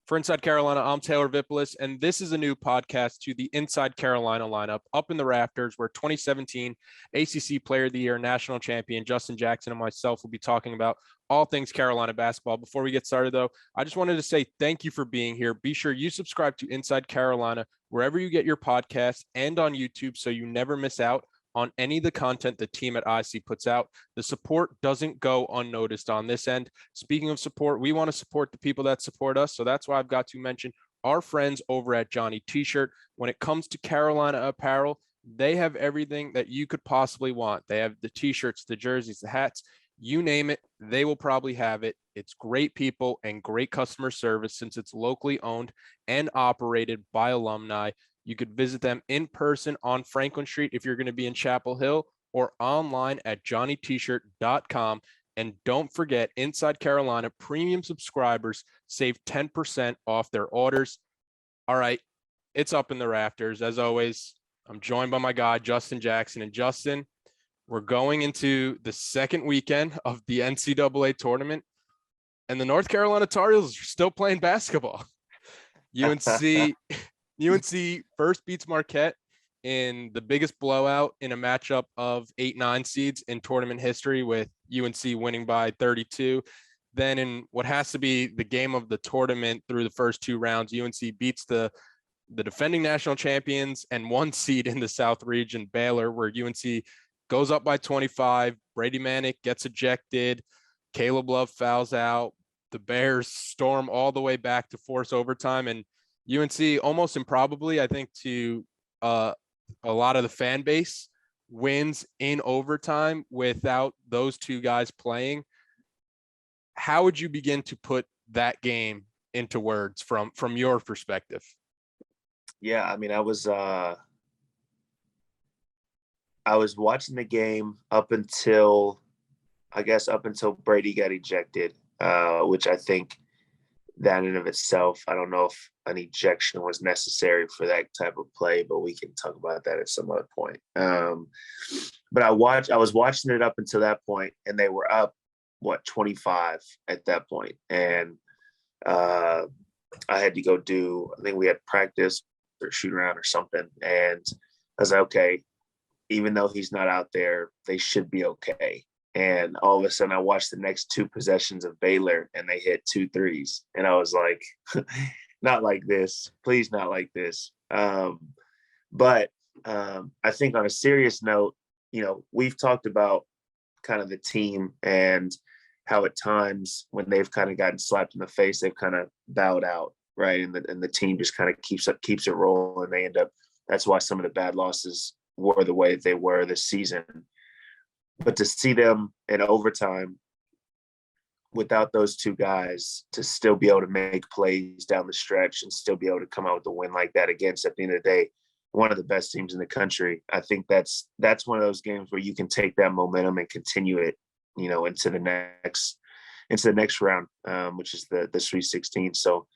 For Inside Carolina, I'm Taylor Vippolis, and this is a new podcast to the Inside Carolina lineup. Up in the Rafters, where 2017 ACC Player of the Year national champion Justin Jackson and myself will be talking about all things Carolina basketball. Before we get started, though, I just wanted to say thank you for being here. Be sure you subscribe to Inside Carolina wherever you get your podcasts and on YouTube so you never miss out on any of the content the team at IC puts out. The support doesn't go unnoticed on this end. Speaking of support, we want to support the people that support us. So that's why I've got to mention our friends over at Johnny T-Shirt. When it comes to Carolina apparel, they have everything that you could possibly want. They have the T-shirts, the jerseys, the hats, you name it, they will probably have it. It's great people and great customer service since it's locally owned and operated by alumni. You could visit them in person on Franklin Street if you're going to be in Chapel Hill, or online at johnnytshirt.com. And don't forget, Inside Carolina premium subscribers save 10% off their orders. All right, it's up in the Rafters. As always, I'm joined by my guy, Justin Jackson. And Justin, we're going into the second weekend of the NCAA Tournament, and the North Carolina Tar Heels are still playing basketball. UNC first beats Marquette in the biggest blowout in a matchup of 8-9 seeds in tournament history, with UNC winning by 32. Then in what has to be the game of the tournament through the first two rounds, UNC beats the defending national champions and one seed in the South region, Baylor, where UNC goes up by 25. Brady Manick gets ejected. Caleb Love fouls out. The Bears storm all the way back to force overtime, and UNC, almost improbably, I think, to a lot of the fan base, wins in overtime without those two guys playing. How would you begin to put that game into words from your perspective? Yeah, I mean, I was watching the game up until Brady got ejected, which I think that in of itself, I don't know if an ejection was necessary for that type of play, but we can talk about that at some other point. But I was watching it up until that point, and they were up 25 at that point, and I had to go I think we had practice or shoot around or something, and I was like, okay, even though he's not out there, they should be okay. And all of a sudden I watched the next two possessions of Baylor and they hit 2 threes. And I was like, not like this, please, not like this. But I think on a serious note, we've talked about kind of the team and how at times when they've kind of gotten slapped in the face, they've kind of bowed out, right? And the team just kind of keeps it rolling. They end up, that's why some of the bad losses were the way that they were this season. But to see them in overtime without those two guys, to still be able to make plays down the stretch and still be able to come out with a win like that against, at the end of the day, one of the best teams in the country. I think that's one of those games where you can take that momentum and continue it, into the next round, which is the Sweet 16. So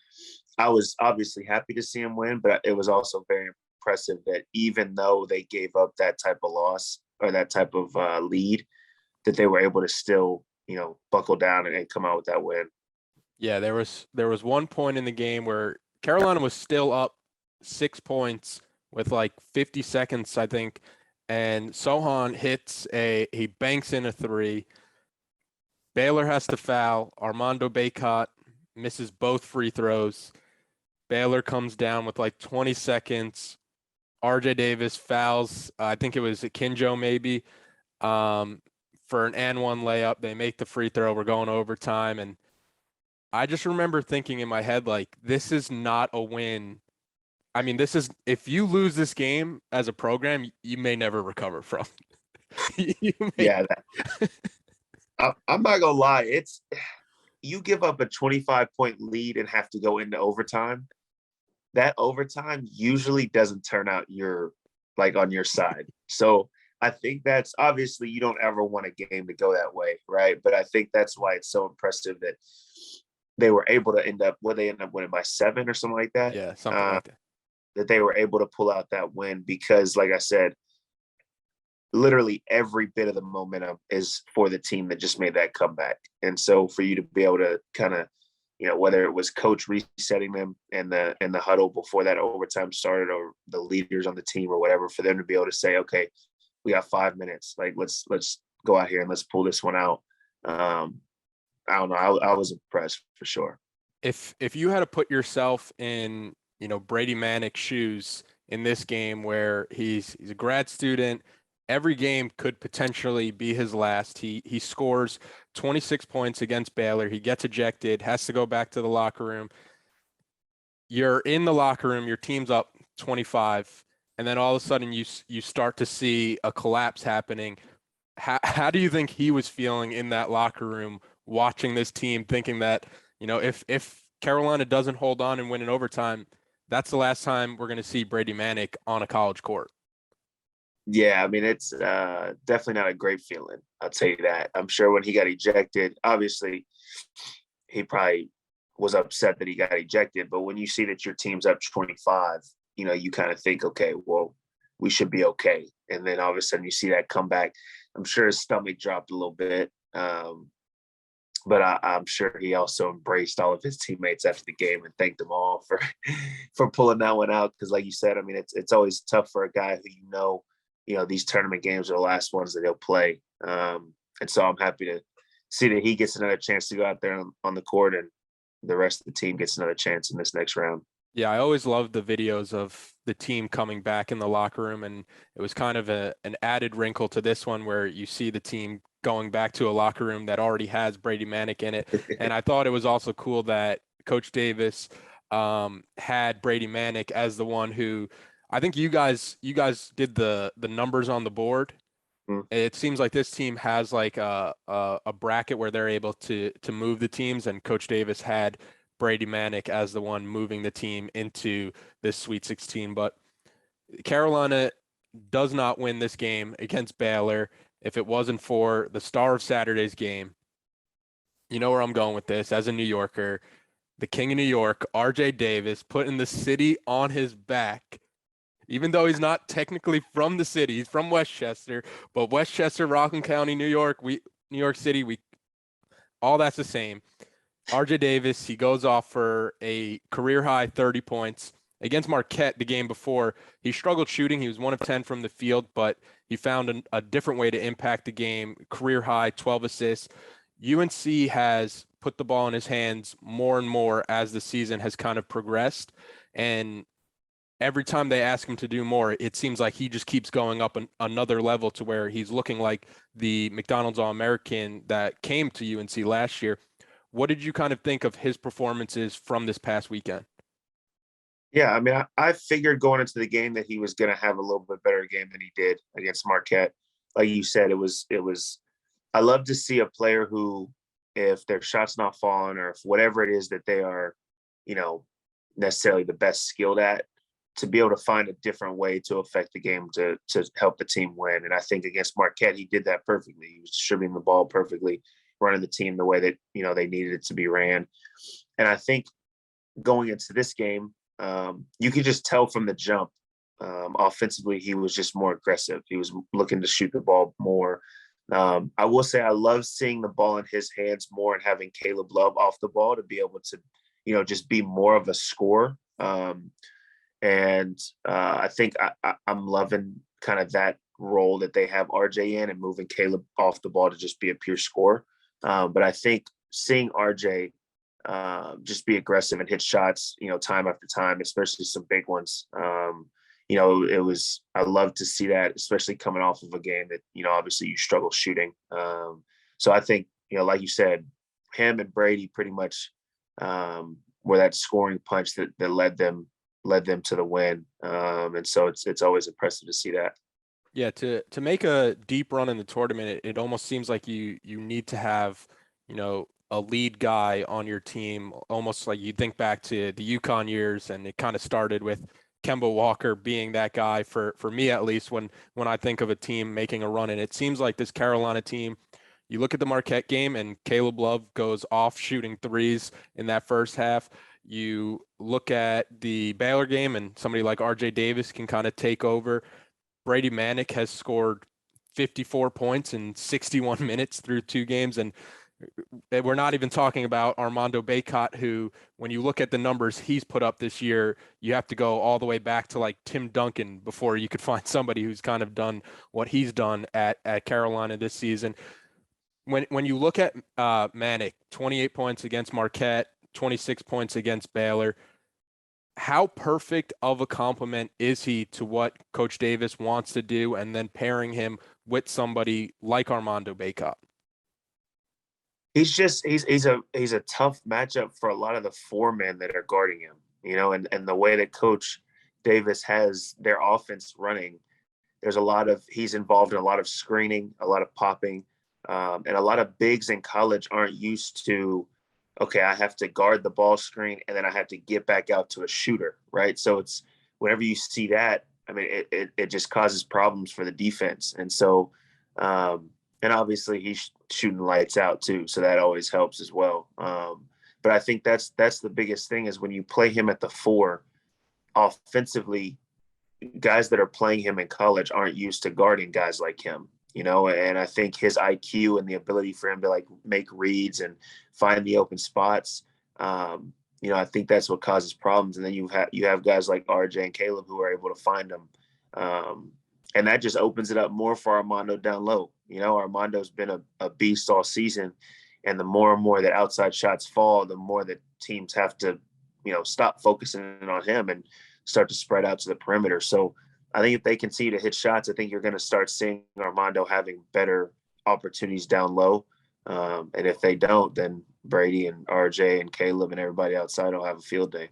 I was obviously happy to see them win, but it was also very impressive that even though they gave up that type of loss or that type of lead, that they were able to still, buckle down and come out with that win. Yeah, there was one point in the game where Carolina was still up 6 points with like 50 seconds, I think, and Sohan he banks in a three. Baylor has to foul. Armando Bacot misses both free throws. Baylor comes down with like 20 seconds. RJ Davis fouls, I think it was Kinjo maybe, for an and one layup. They make the free throw. We're going overtime. And I just remember thinking in my head, like, this is not a win. I mean, if you lose this game as a program, you may never recover from. Yeah. I'm not going to lie. You give up a 25-point lead and have to go into overtime. That overtime usually doesn't turn out on your side. So I think that's obviously, you don't ever want a game to go that way, right? But I think that's why it's so impressive that they were able to end up winning by 7 or something like that. Yeah, something like that. That they were able to pull out that win because, like I said, literally every bit of the momentum is for the team that just made that comeback. And so for you to be able to kind of whether it was coach resetting them in the huddle before that overtime started, or the leaders on the team or whatever, for them to be able to say, okay, we got 5 minutes. Like, let's go out here and let's pull this one out. I don't know. I was impressed for sure. If you had to put yourself in, Brady Manek's shoes in this game, where he's a grad student, every game could potentially be his last. He scores 26 points against Baylor. He gets ejected, has to go back to the locker room. You're in the locker room, your team's up 25, and then all of a sudden you start to see a collapse happening. How do you think he was feeling in that locker room watching this team, thinking that, if Carolina doesn't hold on and win in overtime, that's the last time we're going to see Brady Manek on a college court? Yeah, I mean, it's definitely not a great feeling. I'll tell you that. I'm sure when he got ejected, obviously he probably was upset that he got ejected. But when you see that your team's up 25, you kind of think, okay, well, we should be okay. And then all of a sudden you see that come back. I'm sure his stomach dropped a little bit. But I'm sure he also embraced all of his teammates after the game and thanked them all for pulling that one out. Because like you said, I mean, it's always tough for a guy who these tournament games are the last ones that he'll play. And so I'm happy to see that he gets another chance to go out there on the court, and the rest of the team gets another chance in this next round. Yeah, I always loved the videos of the team coming back in the locker room, and it was kind of an added wrinkle to this one where you see the team going back to a locker room that already has Brady Manek in it. And I thought it was also cool that Coach Davis had Brady Manek as the one who, I think you guys did the numbers on the board. It seems like this team has like a bracket where they're able to move the teams, and Coach Davis had Brady Manek as the one moving the team into this Sweet 16. But Carolina does not win this game against Baylor. If it wasn't for the star of Saturday's game, you know where I'm going with this. As a New Yorker, the king of New York, RJ Davis, putting the city on his back. Even though he's not technically from the city, he's from Westchester, but Westchester, Rockland County, New York City, all that's the same. RJ Davis, he goes off for a career-high 30 points. Against Marquette the game before, he struggled shooting. He was 1 of 10 from the field, but he found a different way to impact the game. Career-high 12 assists. UNC has put the ball in his hands more and more as the season has kind of progressed, and every time they ask him to do more, it seems like he just keeps going up another level to where he's looking like the McDonald's All-American that came to UNC last year. What did you kind of think of his performances from this past weekend? Yeah, I mean, I figured going into the game that he was going to have a little bit better game than he did against Marquette. Like you said, it was. I love to see a player who, if their shot's not falling, or if whatever it is that they are, necessarily the best skilled at, to be able to find a different way to affect the game to help the team win. And I think against Marquette, he did that perfectly. He was distributing the ball perfectly, running the team the way that, they needed it to be ran. And I think going into this game, you could just tell from the jump, offensively, he was just more aggressive. He was looking to shoot the ball more. I will say I love seeing the ball in his hands more and having Caleb Love off the ball to be able to, just be more of a scorer. And I think I'm loving kind of that role that they have RJ in, and moving Caleb off the ball to just be a pure scorer. But I think seeing RJ just be aggressive and hit shots, time after time, especially some big ones. I love to see that, especially coming off of a game that, obviously you struggle shooting. So I think, like you said, him and Brady pretty much were that scoring punch that led them to the win. And so it's always impressive to see that. Yeah, to make a deep run in the tournament, it almost seems like you need to have, a lead guy on your team, almost like you think back to the UConn years, and it kind of started with Kemba Walker being that guy for me, at least, when I think of a team making a run. And it seems like this Carolina team, you look at the Marquette game and Caleb Love goes off shooting threes in that first half. You look at the Baylor game and somebody like RJ Davis can kind of take over. Brady Manek has scored 54 points in 61 minutes through 2 games. And We're not even talking about Armando Bacot, who, when you look at the numbers he's put up this year, you have to go all the way back to like Tim Duncan before you could find somebody who's kind of done what he's done at Carolina this season. When you look at Manek, 28 points against Marquette, 26 points against Baylor, how perfect of a complement is he to what Coach Davis wants to do, and then pairing him with somebody like Armando Bacot? He's a tough matchup for a lot of the four men that are guarding him, and the way that Coach Davis has their offense running, he's involved in a lot of screening, a lot of popping, and a lot of bigs in college aren't used to, okay, I have to guard the ball screen and then I have to get back out to a shooter, right? So it's whenever you see that, I mean, it just causes problems for the defense. And so, and obviously he's shooting lights out too, so that always helps as well. But I think that's the biggest thing is when you play him at the four, offensively, guys that are playing him in college aren't used to guarding guys like him, and I think his IQ and the ability for him to like make reads and find the open spots, I think that's what causes problems. And then you have guys like RJ and Caleb who are able to find them. And that just opens it up more for Armando down low. Armando's been a beast all season. And the more and more that outside shots fall, the more that teams have to, stop focusing on him and start to spread out to the perimeter. So I think if they continue to hit shots, I think you're going to start seeing Armando having better opportunities down low. And if they don't, then Brady and RJ and Caleb and everybody outside will have a field day.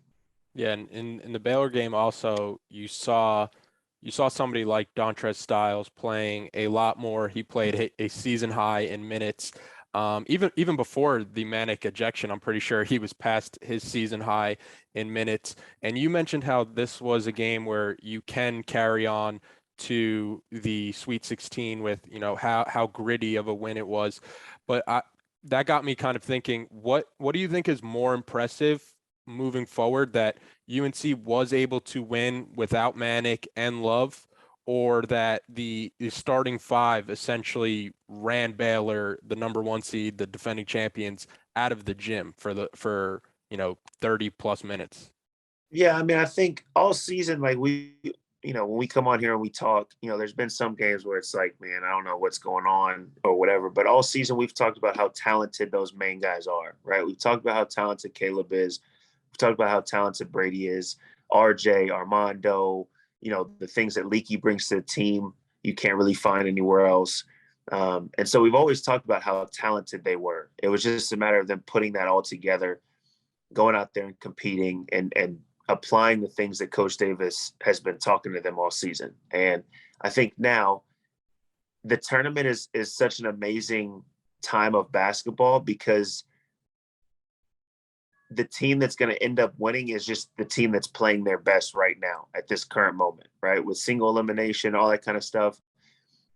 Yeah, and in the Baylor game also, you saw somebody like Dontrez Styles playing a lot more. He played a season high in minutes. Even before the Manek ejection, I'm pretty sure he was past his season high in minutes. And you mentioned how this was a game where you can carry on to the Sweet 16 with, how gritty of a win it was. But that got me kind of thinking, what do you think is more impressive moving forward, that UNC was able to win without Manek and Love, or that the starting five essentially ran Baylor, the number one seed, the defending champions, out of the gym for 30 plus minutes? Yeah, I mean, I think all season, like when we come on here and we talk, there's been some games where it's like, man, I don't know what's going on or whatever. But all season we've talked about how talented those main guys are, right? We've talked about how talented Caleb is. We've talked about how talented Brady is, RJ, Armando, the things that Leaky brings to the team, you can't really find anywhere else. And so we've always talked about how talented they were. It was just a matter of them putting that all together, going out there and competing and applying the things that Coach Davis has been talking to them all season. And I think now the tournament is such an amazing time of basketball because the team that's going to end up winning is just the team that's playing their best right now at this current moment, right? With single elimination, all that kind of stuff.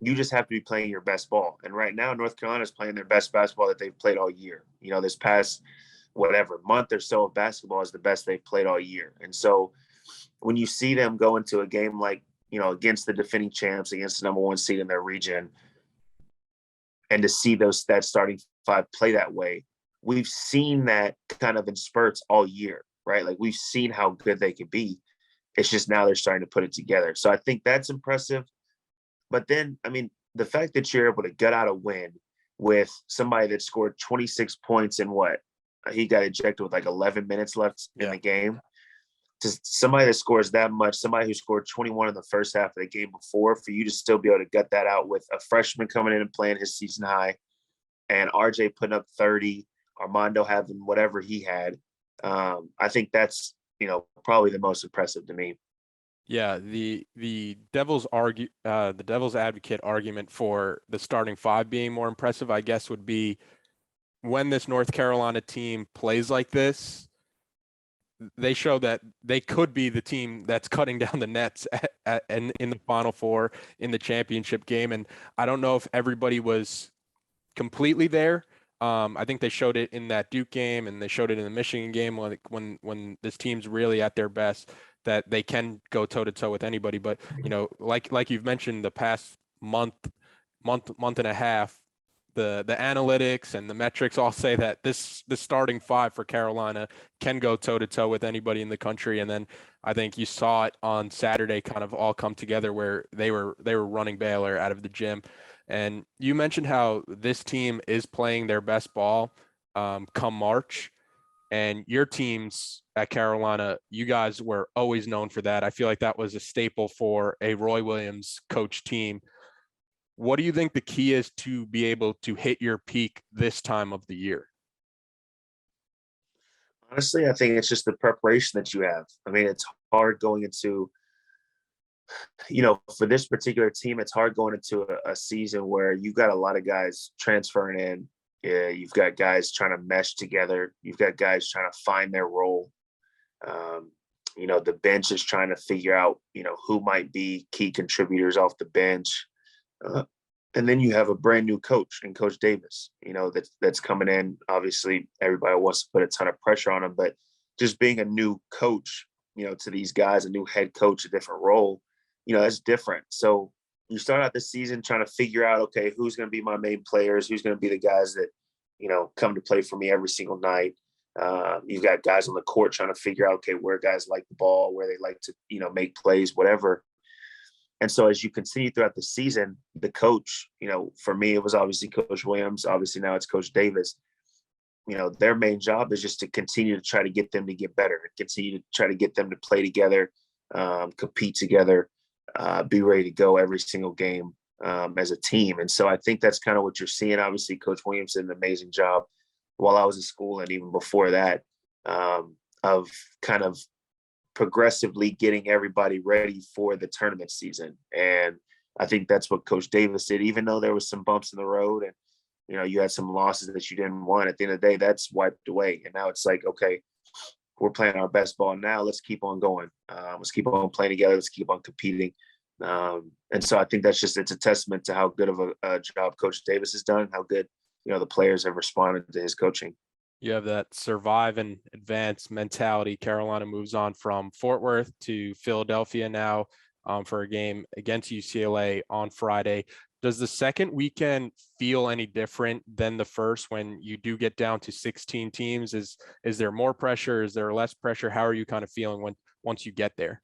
You just have to be playing your best ball. And right now, North Carolina is playing their best basketball that they've played all year. This past month or so of basketball is the best they've played all year. And so when you see them go into a game like, against the defending champs, against the number one seed in their region, and to see that starting five play that way, we've seen that kind of in spurts all year, right? Like we've seen how good they could be. It's just now they're starting to put it together. So I think that's impressive. But then, I mean, the fact that you're able to gut out a win with somebody that scored 26 points in he got ejected with like 11 minutes left in the game, to somebody that scores that much, somebody who scored 21 in the first half of the game before, for you to still be able to gut that out with a freshman coming in and playing his season high and RJ putting up 30, Armando having whatever he had. I think that's, probably the most impressive to me. Yeah, the devil's advocate argument for the starting five being more impressive, I guess, would be when this North Carolina team plays like this, they show that they could be the team that's cutting down the nets in the Final Four in the championship game. And I don't know if everybody was completely there. I think they showed it in that Duke game, and they showed it in the Michigan game when this team's really at their best, that they can go toe to toe with anybody. But like you've mentioned, the past month and a half, the analytics and the metrics all say that this starting five for Carolina can go toe to toe with anybody in the country. And then I think you saw it on Saturday kind of all come together where they were running Baylor out of the gym. And you mentioned how this team is playing their best ball come March. And your teams at Carolina, you guys were always known for that. I feel like that was a staple for a Roy Williams coach team. What do you think the key is to be able to hit your peak this time of the year? Honestly, I think it's just the preparation that you have. I mean, it's hard going into, for this particular team, it's hard going into a season where you've got a lot of guys transferring in. Yeah, you've got guys trying to mesh together. You've got guys trying to find their role. The bench is trying to figure out, who might be key contributors off the bench. And then you have a brand new coach and Coach Davis, that's coming in. Obviously, everybody wants to put a ton of pressure on him, but just being a new coach, to these guys, a new head coach, a different role, that's different. So you start out the season trying to figure out, okay, who's going to be my main players, who's going to be the guys that, come to play for me every single night. You've got guys on the court trying to figure out, okay, where guys like the ball, where they like to, make plays, whatever. And so as you continue throughout the season, the coach, for me, it was obviously Coach Williams. Obviously now it's Coach Davis. Their main job is just to continue to try to get them to get better, continue to try to get them to play together, compete together, be ready to go every single game as a team. And so I think that's kind of what you're seeing. Obviously, Coach Williams did an amazing job while I was in school and even before that of kind of progressively getting everybody ready for the tournament season. And I think that's what Coach Davis did, even though there was some bumps in the road and, you had some losses that you didn't want. At the end of the day, that's wiped away. And now it's like, okay, we're playing our best ball now. Let's keep on going. Let's keep on playing together. Let's keep on competing. And so I think it's a testament to how good of a job Coach Davis has done, how good, the players have responded to his coaching. You have that survive and advance mentality. Carolina moves on from Fort Worth to Philadelphia now for a game against UCLA on Friday. Does the second weekend feel any different than the first when you do get down to 16 teams? Is there more pressure? Is there less pressure? How are you kind of feeling once you get there?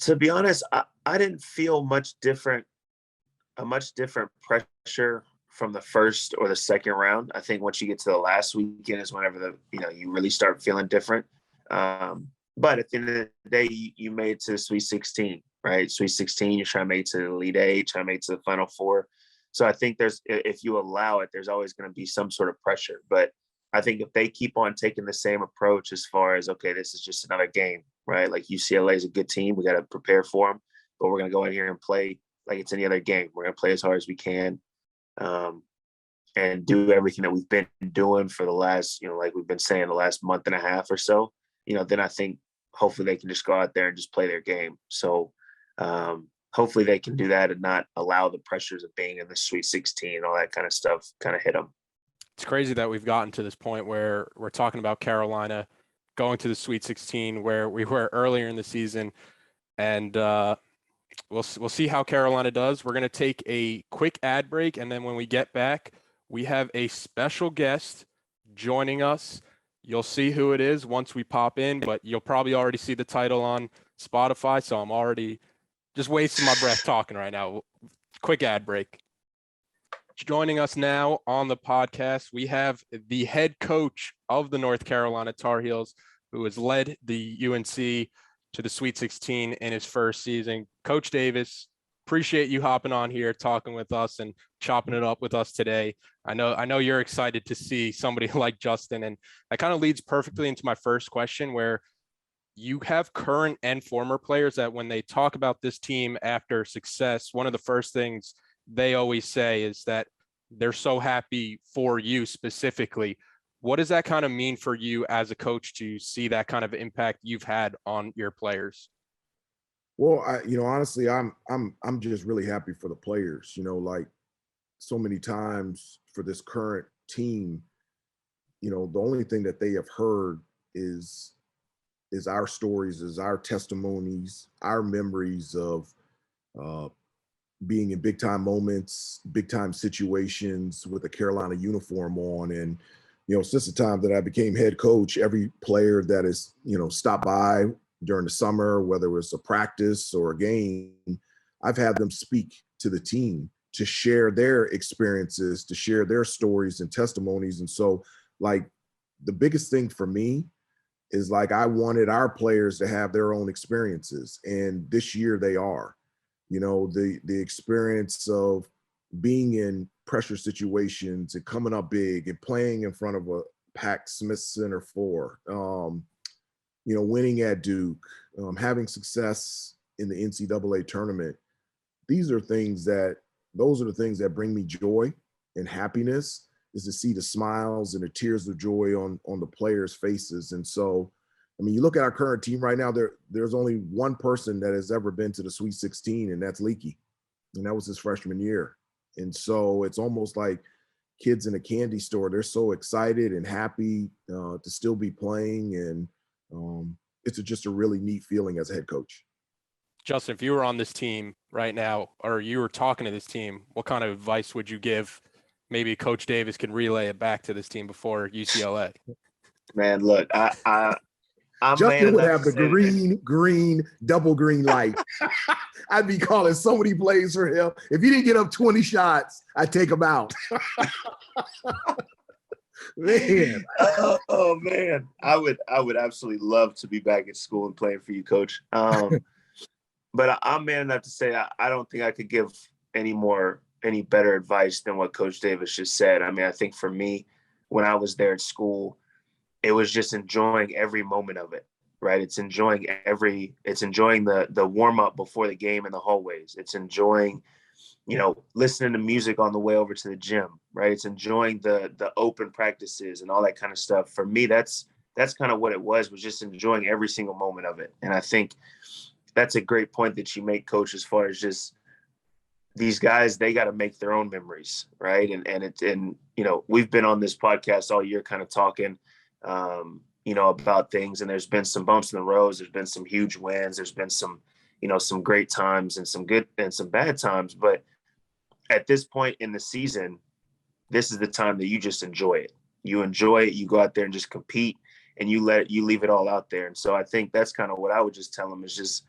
To be honest, I didn't feel a much different pressure from the first or the second round. I think once you get to the last weekend is whenever you really start feeling different. But at the end of the day, you made it to the Sweet 16, right? Sweet 16, you're trying to make it to the Elite Eight, trying to make it to the Final Four. So I think if you allow it, there's always going to be some sort of pressure. But I think if they keep on taking the same approach as far as, okay, this is just another game, right? Like UCLA is a good team. We got to prepare for them, but we're going to go in here and play like it's any other game. We're going to play as hard as we can. And do everything that we've been doing for the last, like we've been saying, the last month and a half or so, then I think hopefully they can just go out there and just play their game. So hopefully they can do that and not allow the pressures of being in the Sweet 16 and all that kind of stuff kind of hit them. It's crazy that we've gotten to this point where we're talking about Carolina going to the Sweet 16 where we were earlier in the season. And we'll see how Carolina does. We're going to take a quick ad break. And then when we get back, we have a special guest joining us. You'll see who it is once we pop in, but you'll probably already see the title on Spotify. So I'm already just wasting my breath talking right now. Quick ad break. Joining us now on the podcast, we have the head coach of the North Carolina Tar Heels, who has led the UNC to the Sweet 16 in his first season. Coach Davis, appreciate you hopping on here, talking with us and chopping it up with us today. I know you're excited to see somebody like Justin, and that kind of leads perfectly into my first question, where you have current and former players that when they talk about this team after success, one of the first things they always say is that they're so happy for you specifically. What does that kind of mean for you as a coach to see that kind of impact you've had on your players? Well, honestly, I'm just really happy for the players. Like so many times for this current team, the only thing that they have heard is our stories, is our testimonies, our memories of being in big time moments, big time situations with a Carolina uniform on. And, since the time that I became head coach, every player that has, stopped by during the summer, whether it was a practice or a game, I've had them speak to the team to share their experiences, to share their stories and testimonies. And so, like, the biggest thing for me is, like, I wanted our players to have their own experiences. And this year they are. The experience of being in pressure situations and coming up big and playing in front of a packed Smith Center floor, winning at Duke, having success in the NCAA tournament. Those are the things that bring me joy and happiness, is to see the smiles and the tears of joy on the players' faces. And so, you look at our current team right now, there's only one person that has ever been to the Sweet 16, and that's Leaky. And that was his freshman year. And so it's almost like kids in a candy store. They're so excited and happy to still be playing. And it's just a really neat feeling as a head coach. Justin, if you were on this team right now, or you were talking to this team, what kind of advice would you give? Maybe Coach Davis can relay it back to this team before UCLA. Man, look, I'm Justin would enough have the green, double green light. I'd be calling so many plays for him. If he didn't get up 20 shots, I'd take him out. Man. Oh man. I would absolutely love to be back at school and playing for you, Coach. But I'm man enough to say I don't think I could give any better advice than what Coach Davis just said. I think for me, when I was there at school, it was just enjoying every moment of it, right? It's enjoying the warm up before the game in the hallways. It's enjoying, listening to music on the way over to the gym, right? It's enjoying the open practices and all that kind of stuff. For me, that's kind of what it was just enjoying every single moment of it. And I think that's a great point that you make, Coach, as far as just these guys, they got to make their own memories, right? And we've been on this podcast all year kind of talking, about things, and there's been some bumps in the roads. There's been some huge wins. There's been some, some great times and some good and some bad times. But at this point in the season, this is the time that you just enjoy it. You enjoy it. You go out there and just compete, and you leave it all out there. And so I think that's kind of what I would just tell them, is just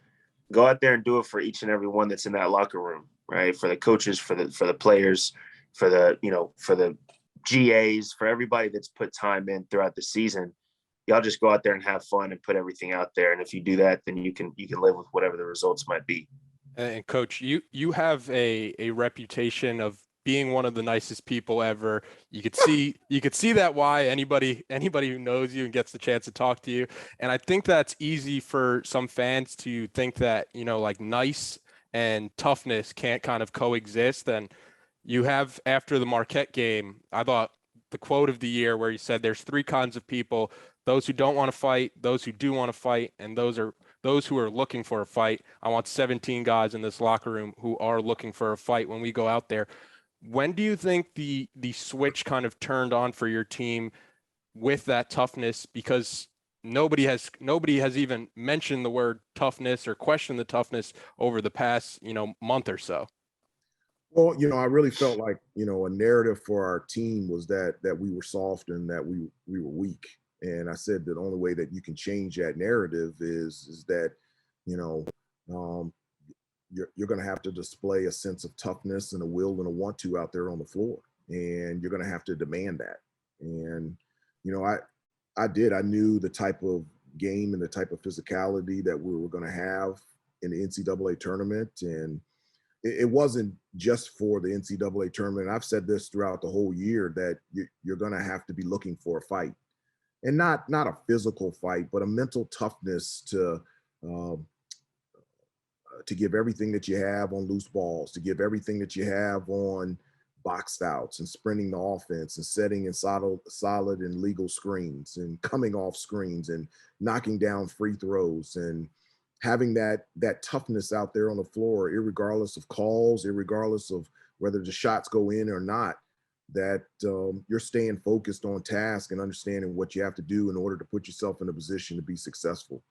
go out there and do it for each and every one that's in that locker room, right? For the coaches, for the players, for the GAs, for everybody that's put time in throughout the season. Y'all just go out there and have fun and put everything out there. And if you do that, then you can live with whatever the results might be. And Coach, you have a reputation of being one of the nicest people ever. You could see that why anybody who knows you and gets the chance to talk to you. And I think that's easy for some fans to think that, like nice and toughness can't kind of coexist. And you have, after the Marquette game, I thought the quote of the year where you said there's three kinds of people: those who don't want to fight, those who do want to fight, and those who are looking for a fight. I want 17 guys in this locker room who are looking for a fight when we go out there. When do you think the switch kind of turned on for your team with that toughness? Because nobody has even mentioned the word toughness or questioned the toughness over the past, month or so. Well, I really felt like, a narrative for our team was that we were soft and that we were weak. And I said that the only way that you can change that narrative is that, you're going to have to display a sense of toughness and a will and a want to out there on the floor. And you're going to have to demand that. And, I did. I knew the type of game and the type of physicality that we were going to have in the NCAA tournament. And it wasn't just for the NCAA tournament. I've said this throughout the whole year, that you're going to have to be looking for a fight, and not a physical fight, but a mental toughness to give everything that you have on loose balls, to give everything that you have on box outs and sprinting the offense and setting in solid and legal screens and coming off screens and knocking down free throws and having that toughness out there on the floor, irregardless of calls, irregardless of whether the shots go in or not, that you're staying focused on task and understanding what you have to do in order to put yourself in a position to be successful.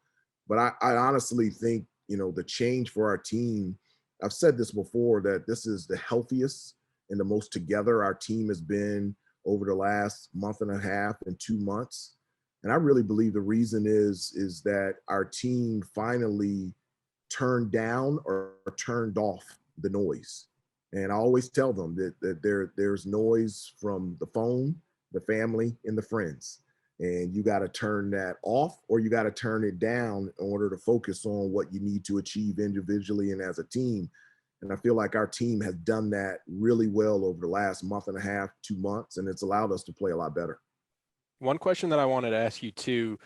But I honestly think, the change for our team, I've said this before, that this is the healthiest and the most together our team has been over the last month and a half and 2 months. And I really believe the reason is that our team finally turned down or turned off the noise. And I always tell them that there's noise from the phone, the family, and the friends. And you got to turn that off, or you got to turn it down in order to focus on what you need to achieve individually and as a team. And I feel like our team has done that really well over the last month and a half, 2 months, and it's allowed us to play a lot better. One question that I wanted to ask you too,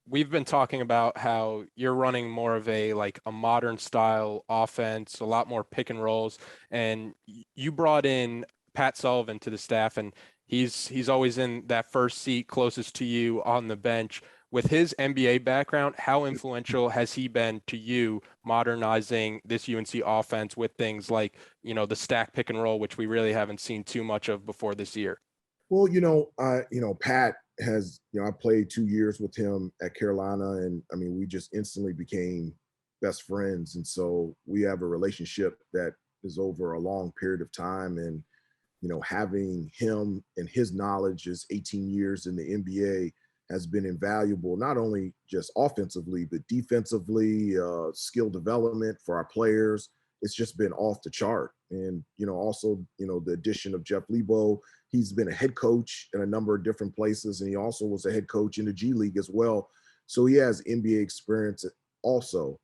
we've been talking about how you're running more of a modern style offense, a lot more pick and rolls, and you brought in Pat Sullivan to the staff, and he's always in that first seat closest to you on the bench. With his NBA background, how influential has he been to you modernizing this UNC offense with things like, the stack pick and roll, which we really haven't seen too much of before this year? Well, Pat has, I played 2 years with him at Carolina, and I mean, we just instantly became best friends. And so we have a relationship that is over a long period of time. And, having him and his knowledge is 18 years in the NBA has been invaluable, not only just offensively, but defensively, skill development for our players. It's just been off the chart. And, also, the addition of Jeff Lebo, he's been a head coach in a number of different places, and he also was a head coach in the G League as well. So he has NBA experience also.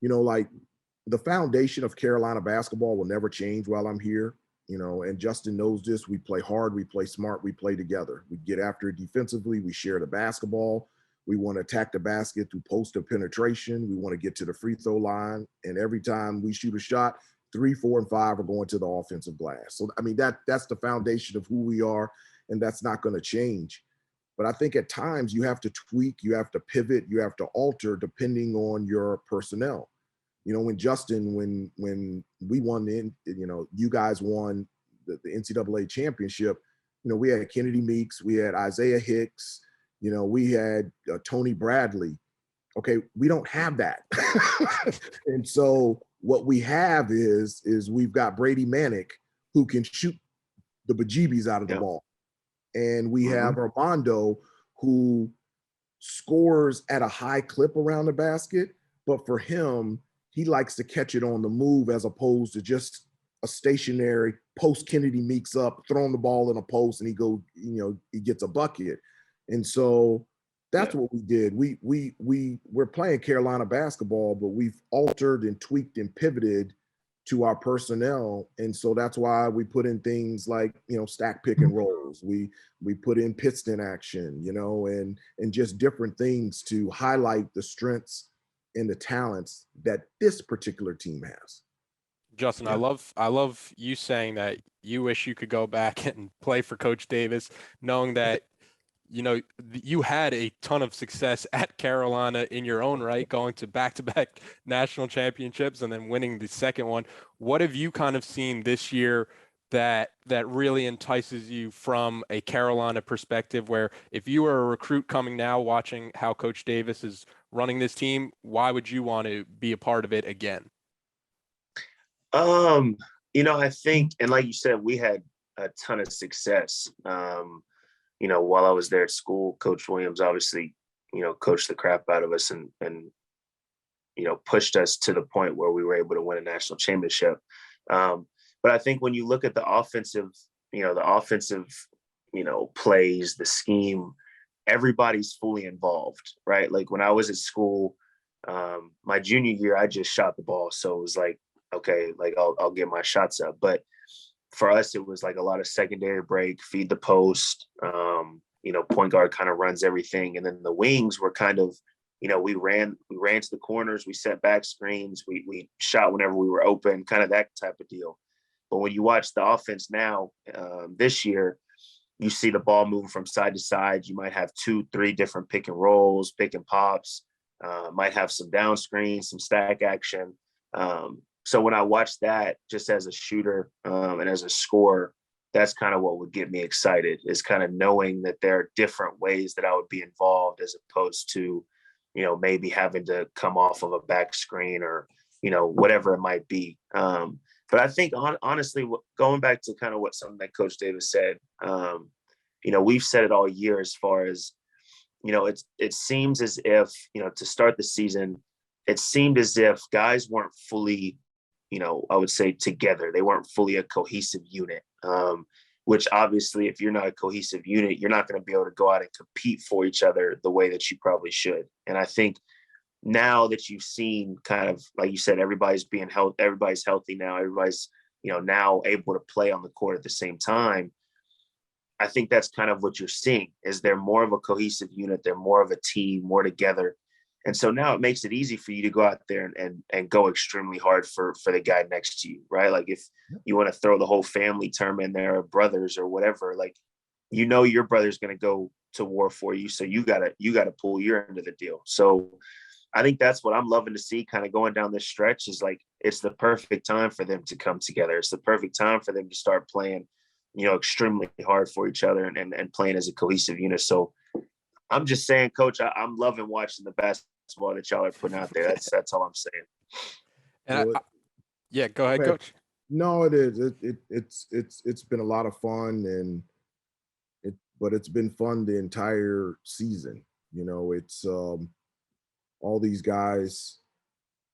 The foundation of Carolina basketball will never change while I'm here. And Justin knows this. We play hard, we play smart, we play together. We get after it defensively, we share the basketball. We want to attack the basket through post and penetration. We want to get to the free throw line. And every time we shoot a shot, 3, 4, and 5 are going to the offensive glass. So, I mean, that's the foundation of who we are, and that's not going to change. But I think at times you have to tweak, you have to pivot, you have to alter depending on your personnel. When we won you guys won the NCAA championship, we had Kennedy Meeks, we had Isaiah Hicks, we had Tony Bradley. Okay, we don't have that. And so what we have is we've got Brady Manick, who can shoot the bejeebies out of the ball. And we have Armando, who scores at a high clip around the basket, but for him, he likes to catch it on the move as opposed to just a stationary post Kennedy Meeks up, throwing the ball in a post, and he gets a bucket. And so that's what we did. We're playing Carolina basketball, but we've altered and tweaked and pivoted to our personnel. And so that's why we put in things like, stack pick and rolls. We put in piston action, and just different things to highlight the strengths and the talents that this particular team has. Justin, I love you saying that you wish you could go back and play for Coach Davis, knowing that, you had a ton of success at Carolina in your own right, going to back-to-back national championships and then winning the second one. What have you kind of seen this year that really entices you from a Carolina perspective, where if you were a recruit coming now watching how Coach Davis is running this team, why would you want to be a part of it again? I think, and like you said, we had a ton of success. While I was there at school, Coach Williams obviously, coached the crap out of us and pushed us to the point where we were able to win a national championship. But I think when you look at the offensive plays, the scheme, everybody's fully involved, right? Like when I was at school, my junior year, I just shot the ball. So it was like, okay, like I'll get my shots up. But for us, it was like a lot of secondary break, feed the post, point guard kind of runs everything. And then the wings were kind of, we ran to the corners, we set back screens, we shot whenever we were open, kind of that type of deal. But when you watch the offense now, this year, you see the ball moving from side to side. You might have 2-3 different pick and rolls, pick and pops, might have some down screens, some stack action. So when I watch that, just as a shooter and as a scorer, that's kind of what would get me excited, is kind of knowing that there are different ways that I would be involved, as opposed to, maybe having to come off of a back screen or, whatever it might be. But I think honestly, going back to kind of something that Coach Davis said, we've said it all year as far as, it seems as if, to start the season, it seemed as if guys weren't fully, I would say together. They weren't fully a cohesive unit, which obviously if you're not a cohesive unit, you're not going to be able to go out and compete for each other the way that you probably should. And I think now that you've seen kind of, like you said, everybody's healthy now, everybody's, now able to play on the court at the same time. I think that's kind of what you're seeing is they're more of a cohesive unit. They're more of a team, more together. And so now it makes it easy for you to go out there and go extremely hard for the guy next to you, right? Like if you want to throw the whole family term in there, or brothers or whatever, like, your brother's going to go to war for you. So you gotta pull your end of the deal. So I think that's what I'm loving to see kind of going down this stretch is like, it's the perfect time for them to come together. It's the perfect time for them to start playing, extremely hard for each other and playing as a cohesive unit. So I'm just saying, Coach, I'm loving watching the basketball that y'all are putting out there. That's all I'm saying. And yeah, go ahead, Coach. No, it is. It's been a lot of fun, but it's been fun the entire season. It's all these guys.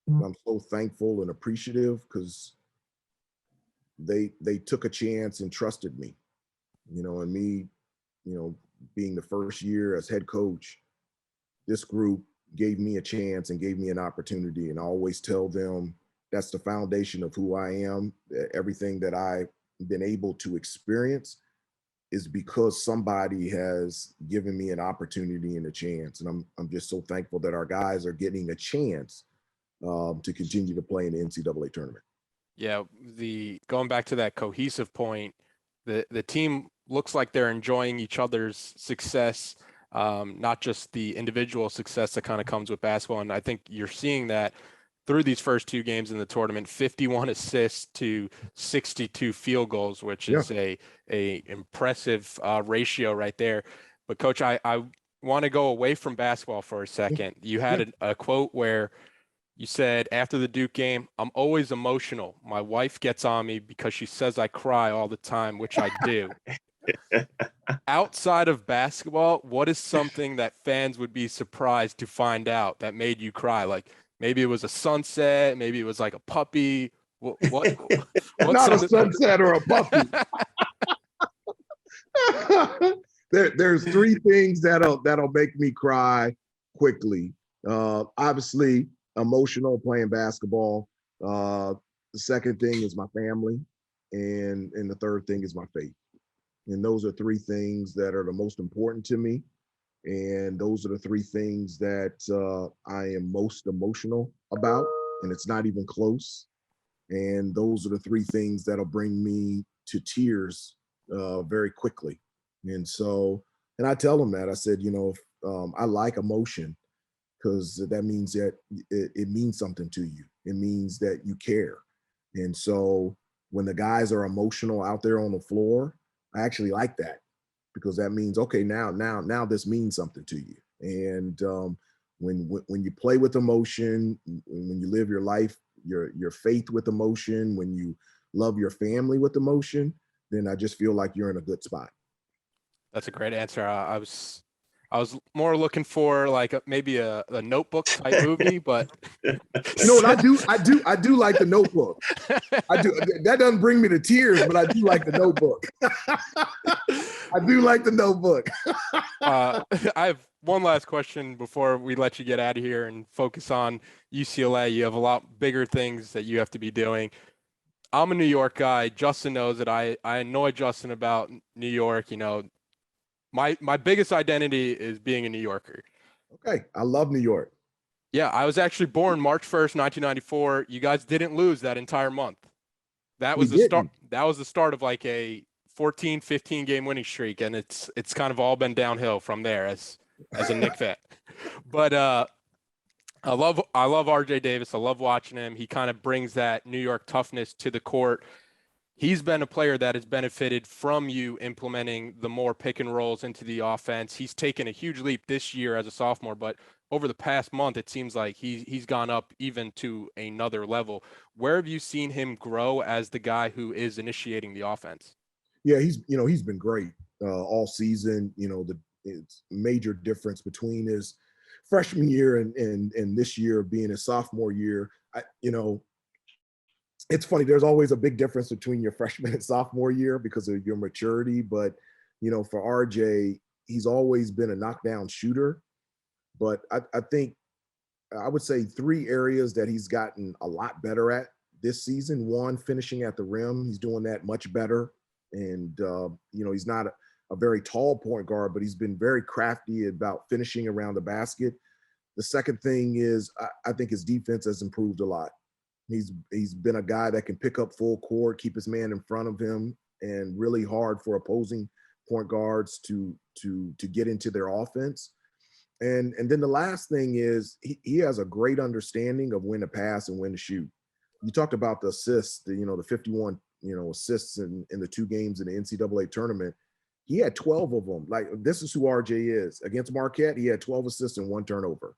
I'm so thankful and appreciative because they took a chance and trusted me, and me, being the first year as head coach, this group gave me a chance and gave me an opportunity. And I always tell them that's the foundation of who I am. Everything that I've been able to experience is because somebody has given me an opportunity and a chance. And I'm just so thankful that our guys are getting a chance to continue to play in the NCAA tournament. Yeah, going back to that cohesive point, the team looks like they're enjoying each other's success, not just the individual success that kind of comes with basketball. And I think you're seeing that through these first two games in the tournament, 51 assists to 62 field goals, which is a impressive ratio right there. But Coach, I want to go away from basketball for a second. You had a quote where you said after the Duke game, "I'm always emotional. My wife gets on me because she says I cry all the time," which I do. Outside of basketball, what is something that fans would be surprised to find out that made you cry? Like maybe it was a sunset, maybe it was like a puppy. What Not a sunset or a puppy. There's three things that'll make me cry quickly. Obviously, emotional playing basketball. The second thing is my family, and the third thing is my faith. And those are three things that are the most important to me. And those are the three things that I am most emotional about, and it's not even close. And those are the three things that'll bring me to tears very quickly. And I tell them that. I said, I like emotion because that means that it means something to you. It means that you care. And so when the guys are emotional out there on the floor, I actually like that because that means, okay, now this means something to you. And when you play with emotion, when you live your life, your faith with emotion, when you love your family with emotion, then I just feel like you're in a good spot. That's a great answer. I was more looking for like maybe a Notebook type movie, but what I do like the Notebook. I do. That doesn't bring me to tears, but I do like the Notebook. I do like the Notebook. I have one last question before we let you get out of here and focus on UCLA. You have a lot bigger things that you have to be doing. I'm a New York guy. Justin knows that I annoy Justin about New York. My biggest identity is being a New Yorker. Okay. I love New York. Yeah, I was actually born March 1st, 1994. You guys didn't lose that entire month. That was the start. That was the start of like a 14, 15 game winning streak. And it's kind of all been downhill from there as a Knick fan. But I love RJ Davis. I love watching him. He kind of brings that New York toughness to the court. He's been a player that has benefited from you implementing the more pick and rolls into the offense. He's taken a huge leap this year as a sophomore, but over the past month, it seems like he's gone up even to another level. Where have you seen him grow as the guy who is initiating the offense? Yeah, he's been great all season. It's major difference between his freshman year and this year being his sophomore year. It's funny. There's always a big difference between your freshman and sophomore year because of your maturity. But, for RJ, he's always been a knockdown shooter. But I think I would say 3 areas that he's gotten a lot better at this season. One, finishing at the rim. He's doing that much better. And, he's not a very tall point guard, but he's been very crafty about finishing around the basket. The second thing is I think his defense has improved a lot. He's been a guy that can pick up full court, keep his man in front of him, and really hard for opposing point guards to get into their offense. And then the last thing is he has a great understanding of when to pass and when to shoot. You talked about the assists, the 51, assists in the 2 games in the NCAA tournament. He had 12 of them. Like, this is who RJ is. Against Marquette, he had 12 assists and 1 turnover.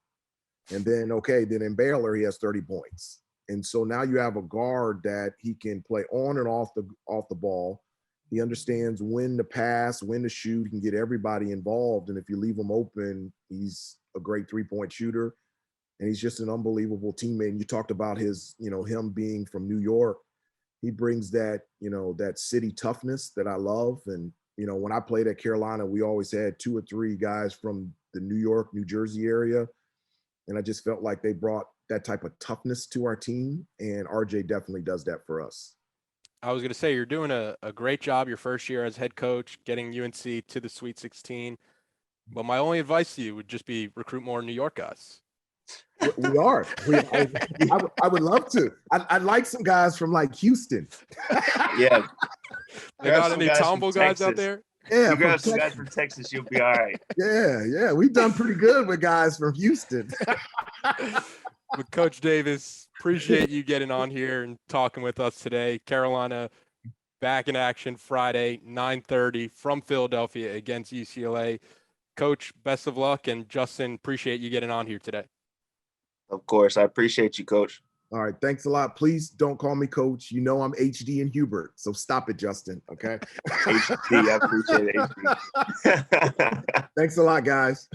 And then in Baylor, he has 30 points. And so now you have a guard that he can play on and off the ball. He understands when to pass, when to shoot. He can get everybody involved. And if you leave him open, he's a great 3-point shooter. And he's just an unbelievable teammate. And you talked about his, him being from New York. He brings that, that city toughness that I love. And, when I played at Carolina, we always had 2 or 3 guys from the New York, New Jersey area. And I just felt like they brought that type of toughness to our team. And RJ definitely does that for us. I was going to say, you're doing a great job your first year as head coach, getting UNC to the Sweet 16. But my only advice to you would just be recruit more New York guys. We are. I would love to. I'd like some guys from like Houston. Yeah. They got any Tombo guys out there? Yeah, you grab some guys from Texas, you'll be all right. Yeah. We've done pretty good with guys from Houston. But Coach Davis, appreciate you getting on here and talking with us today. Carolina back in action Friday, 9:30 from Philadelphia against UCLA. Coach, best of luck. And Justin, appreciate you getting on here today. Of course. I appreciate you, Coach. All right. Thanks a lot. Please don't call me Coach. I'm HD and Hubert. So stop it, Justin. Okay. HD, I appreciate it, HD. Thanks a lot, guys.